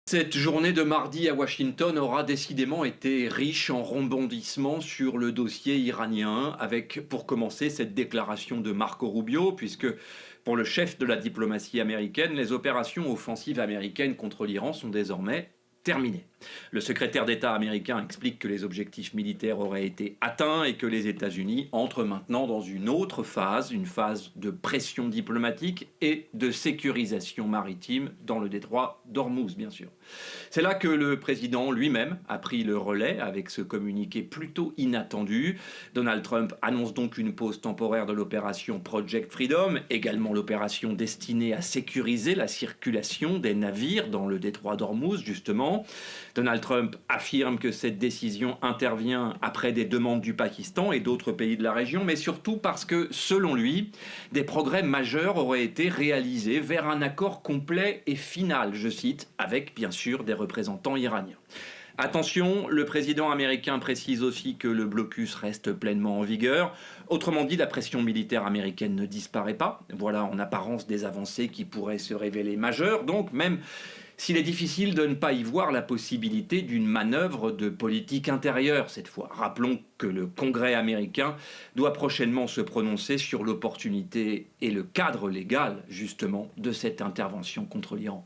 Cette journée de mardi à Washington aura décidément été riche en rebondissements sur le dossier iranien, avec pour commencer cette déclaration de Marco Rubio, puisque pour le chef de la diplomatie américaine, les opérations offensives américaines contre l'Iran sont désormais terminées. Le secrétaire d'État américain explique que les objectifs militaires auraient été atteints et que les États-Unis entrent maintenant dans une autre phase, une phase de pression diplomatique et de sécurisation maritime dans le détroit d'Ormuz, bien sûr. C'est là que le président lui-même a pris le relais avec ce communiqué plutôt inattendu. Donald Trump annonce donc une pause temporaire de l'opération Project Freedom, également l'opération destinée à sécuriser la circulation des navires dans le détroit d'Ormuz, justement. Donald Trump affirme que cette décision intervient après des demandes du Pakistan et d'autres pays de la région, mais surtout parce que, selon lui, des progrès majeurs auraient été réalisés vers un accord complet et final, je cite, avec bien sûr des représentants iraniens. Attention, le président américain précise aussi que le blocus reste pleinement en vigueur. Autrement dit, la pression militaire américaine ne disparaît pas. Voilà en apparence des avancées qui pourraient se révéler majeures. Donc même s'il est difficile de ne pas y voir la possibilité d'une manœuvre de politique intérieure cette fois. Rappelons que le Congrès américain doit prochainement se prononcer sur l'opportunité et le cadre légal, justement, de cette intervention contre l'Iran.